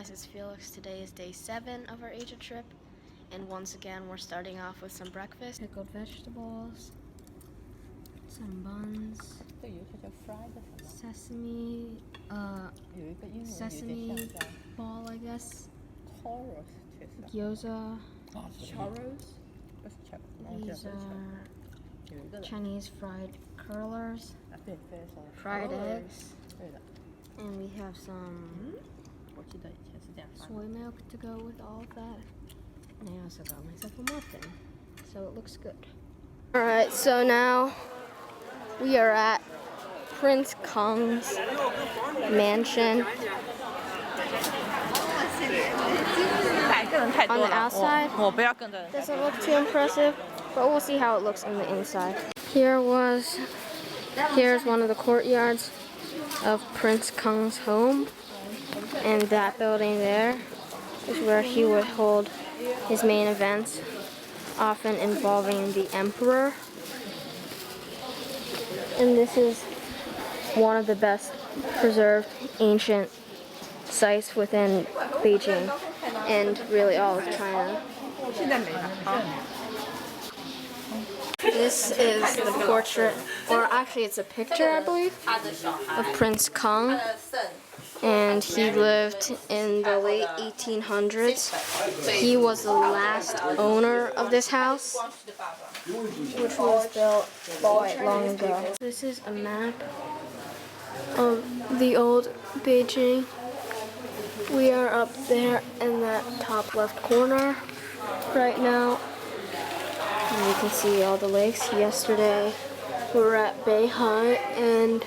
This is Felix. Today is day 7 of our Asia trip, and once again we're starting off with some breakfast. Pickled vegetables, some buns, sesame ball, I guess, gyoza. These are Chinese fried curlers, fried eggs, and we have some soy milk to go with all of that. And I also got myself a muffin, so it looks good. Alright, so now we are at Prince Kong's mansion. On the outside, doesn't look too impressive, but we'll see how it looks on the inside. Here's one of the courtyards of Prince Kong's home, and that building there is where he would hold his main events, often involving the emperor. And this is one of the best preserved ancient sites within Beijing and really all of China. This is the portrait, or actually it's a picture, I believe, of Prince Kong, and he lived in the late 1800s. He was the last owner of this house, which was built quite long ago. This is a map of the old Beijing. We are up there in that top left corner right now. And you can see all the lakes. Yesterday we were at Beijing and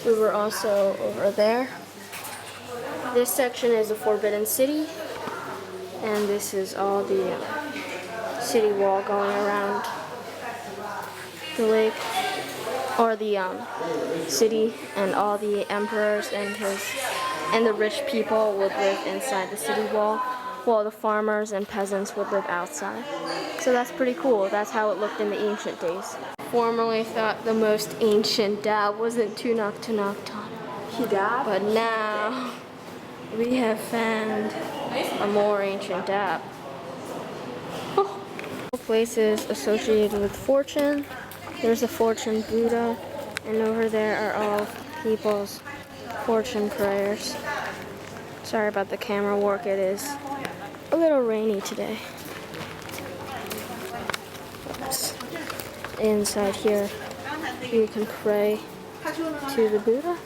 we were also over there. This section is the Forbidden City, and this is all the city wall going around the lake, or the city, and all the emperors and the rich people would live inside the city wall, while the farmers and peasants would live outside. So that's pretty cool. That's how it looked in the ancient days. Formerly thought the most ancient dab was in Tunaktunakton, but now we have found a more ancient dab. Places associated with fortune. There's a fortune Buddha, and over there are all people's fortune prayers. Sorry about the camera work, it is a little rainy today. Oops. Inside here you can pray to the Buddha.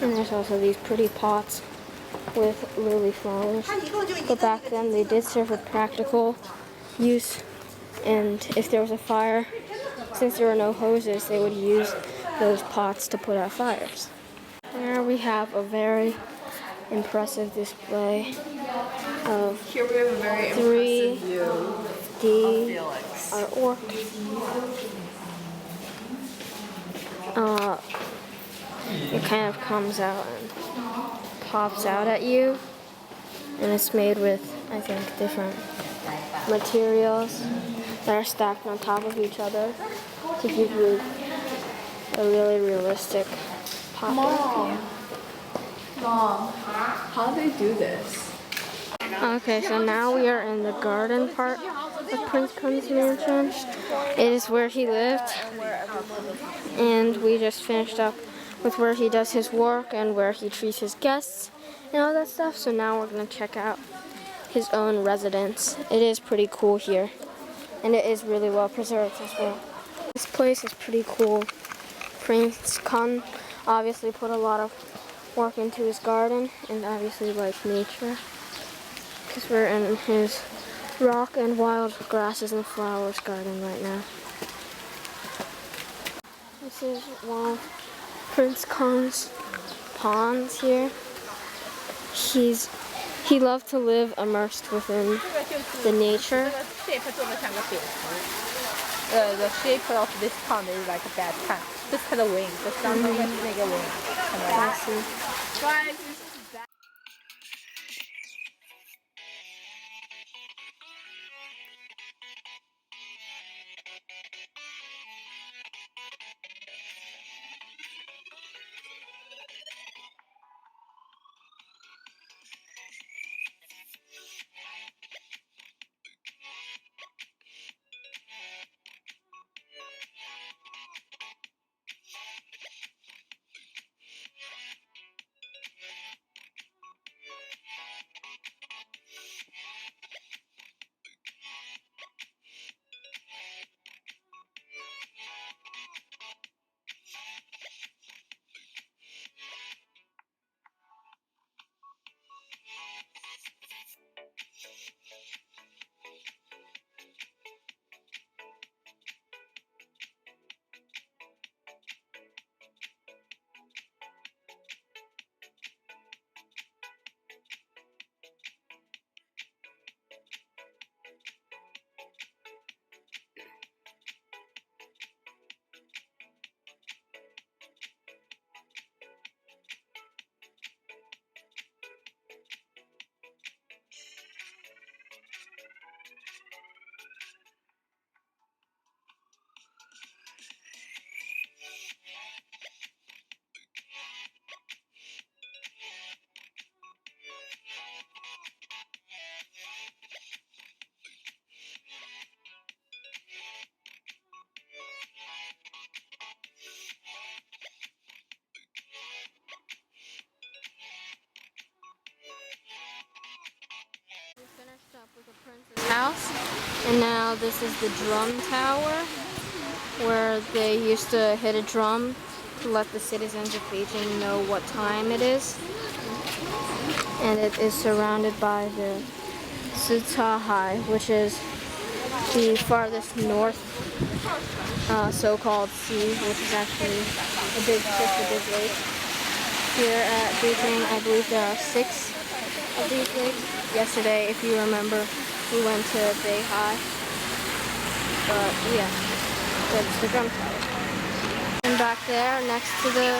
And there's also these pretty pots with lily flowers. But back then they did serve a practical use, and if there was a fire, since there were no hoses, they would use those pots to put out fires. There we have a very impressive display of 3D artwork. It kind of comes out and pops out at you, and it's made with, I think, different materials that are stacked on top of each other to give you a really realistic pop. Mom, how do they do this? Okay, so now we are in the garden part of Prince Kong's mansion. It is where he lived, and we just finished up with where he does his work and where he treats his guests and all that stuff. So now we're going to check out his own residence. It is pretty cool here, and it is really well preserved as well. This place is pretty cool. Prince Kong obviously put a lot of work into his garden and obviously likes nature, because we're in his rock and wild grasses and flowers garden right now. This is one of Prince Kong's ponds here. He loved to live immersed within the nature. The shape of this pond is like a bad pan. Just had a wing. Just down the make a wing. I see. Guys, this is bad. house. And now this is the drum tower, where they used to hit a drum to let the citizens of Beijing know what time it is. And it is surrounded by the Hai, which is the farthest north so-called sea, which is actually just a big lake. Here at Beijing, I believe there are 6 of these lakes. Yesterday, if you remember, we went to Beijing. But yeah, that's the drum tower. And back there, next to the,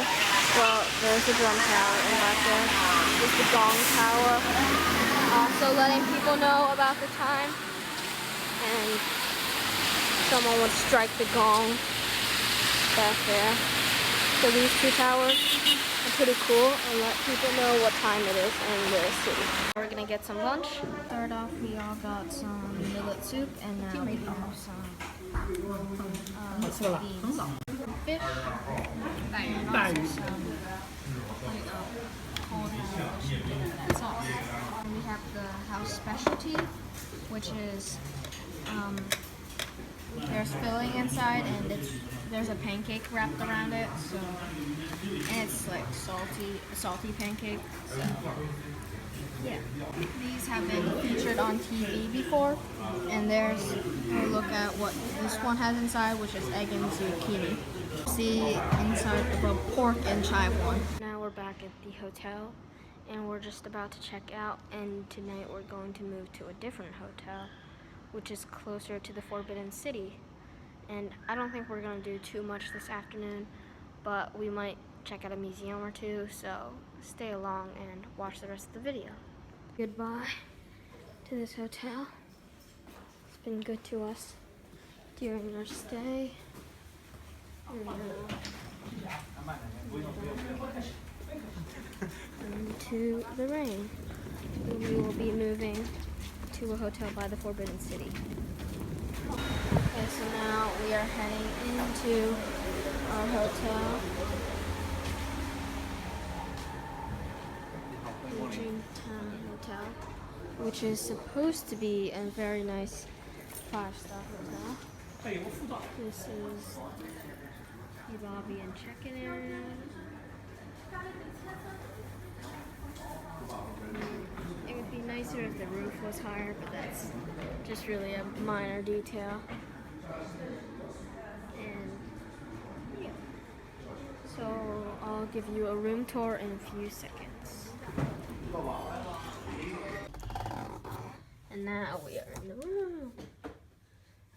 well, there's the drum tower, and back there is the gong tower. Also letting people know about the time. And someone would strike the gong back there. So these 2 towers are pretty cool and let people know what time it is in the city. We're gonna get some lunch. Start off, we all got some millet soup, and now we have some beans, fish, and also some cold and sauce. And we have the house specialty, which is there's filling inside, and there's a pancake wrapped around it, so, and it's like a salty pancake, so yeah. These have been featured on TV before, and there's a look at what this one has inside, which is egg and zucchini. See inside of a pork and chive one. Now we're back at the hotel, and we're just about to check out, and tonight we're going to move to a different hotel, which is closer to the Forbidden City. And I don't think we're gonna do too much this afternoon, but we might check out a museum or 2, so stay along and watch the rest of the video. Goodbye to this hotel. It's been good to us during our stay. Into the rain. We will be moving to a hotel by the Forbidden City. Okay, so now we are heading into our hotel. Beijing Hotel, which is supposed to be a very nice 5-star hotel. This is the lobby and check-in area. It would be nicer if the roof was higher, but that's just really a minor detail. And yeah. So I'll give you a room tour in a few seconds. And now we are in the room.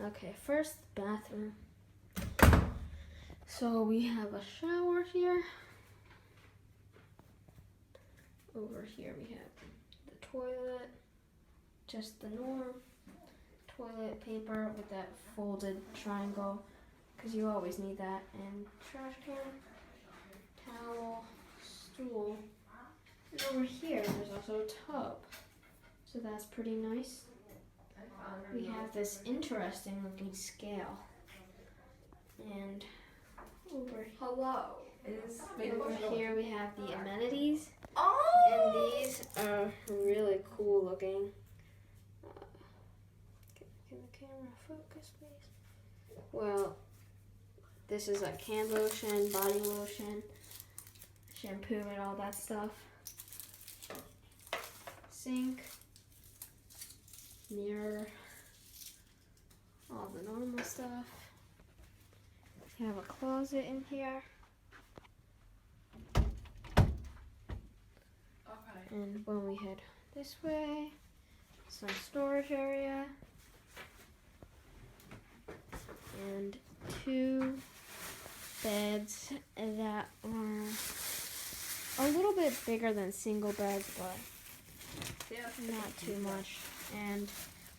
Okay, first bathroom. So we have a shower here. Over here we have the toilet, just the norm. Toilet paper with that folded triangle, because you always need that. And trash can, towel, stool. And over here there's also a tub. So that's pretty nice. We have this interesting looking scale. And over here we have the amenities. And these are really cool looking. Can the camera focus, please? Well, this is like hand lotion, body lotion, shampoo, and all that stuff. Sink, mirror, all the normal stuff. You have a closet in here. And when we head this way, some storage area. And 2 beds that are a little bit bigger than single beds, but not too much. And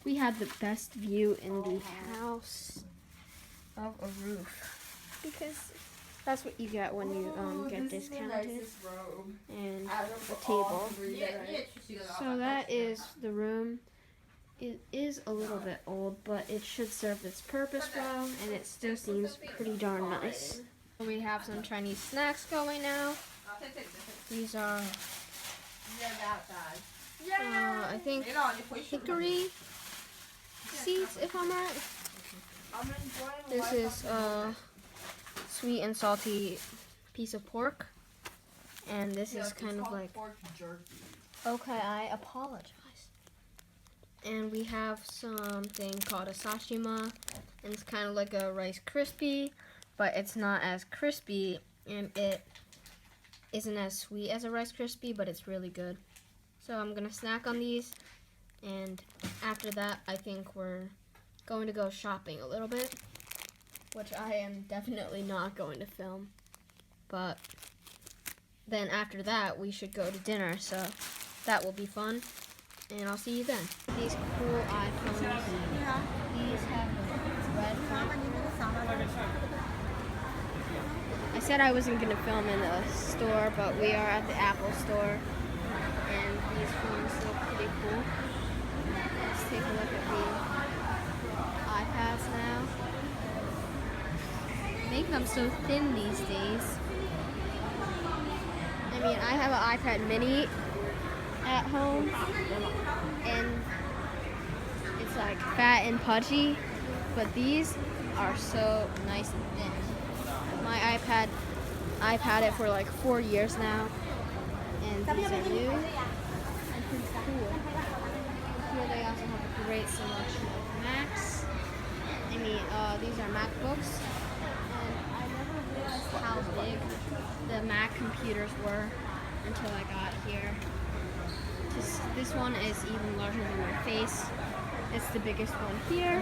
we had the best view in the house of a roof, because that's what you get when you get discounted. And a table. So that is the room. It is a little bit old, but it should serve its purpose well, and it still seems pretty darn nice. We have some Chinese snacks going now. These are, I think, hickory seeds, if I'm right. This is a sweet and salty piece of pork. And this is kind of like... Okay, I apologize. And we have something called a sashima. And it's kind of like a Rice Krispie, but it's not as crispy. And it isn't as sweet as a Rice Krispie, but it's really good. So I'm gonna snack on these, and after that I think we're going to go shopping a little bit, which I am definitely not going to film, but then after that we should go to dinner, so that will be fun, and I'll see you then. These cool iPhones, these have a red one. I said I wasn't going to film in the store, but we are at the Apple store, and these phones look pretty cool. Let's take a look at the iPads now. They become so thin these days. I mean, I have an iPad mini at home, and it's like fat and pudgy, but these are so nice and thin. My I've had it for like 4 years now, and these are new and pretty cool. Here they also have a great selection of Macs. I mean, these are MacBooks, and I never realized how big the Mac computers were until I got here. This one is even larger than my face. It's the biggest one here.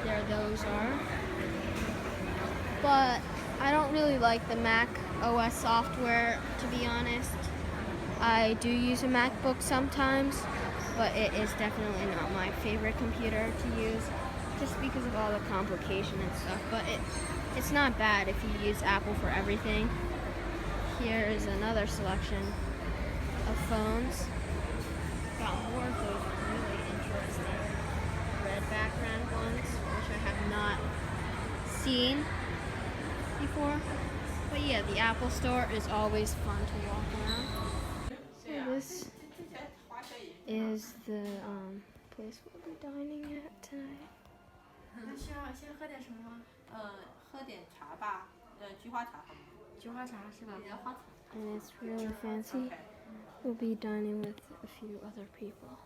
There those are. But I don't really like the Mac OS software, to be honest. I do use a MacBook sometimes, but it is definitely not my favorite computer to use, just because of all the complication and stuff. But it's not bad if you use Apple for everything. Here is another selection of phones. Got more of those really interesting red background ones, which I have not seen before. But yeah, the Apple store is always fun to walk around. So this is the place we'll be dining at tonight. 先喝点什么吗？喝点茶吧，菊花茶好吗？菊花茶是吧？ And it's really fancy. We'll be dining with a few other people.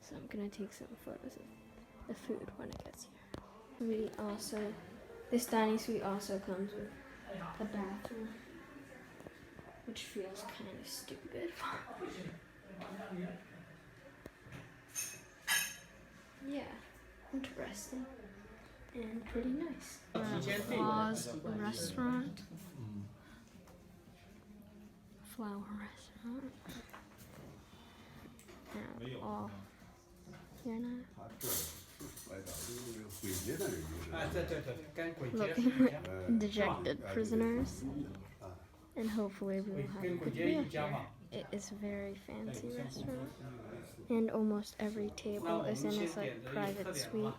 So I'm gonna take some photos of the food when it gets here. This dining suite also comes with a bathroom, which feels kind of stupid. Yeah, interesting and pretty nice. Paws restaurant. Flower restaurant. And all here now. Looking at dejected prisoners. And hopefully we will have a good meal here. It is a very fancy restaurant. And almost every table is in its like private suite.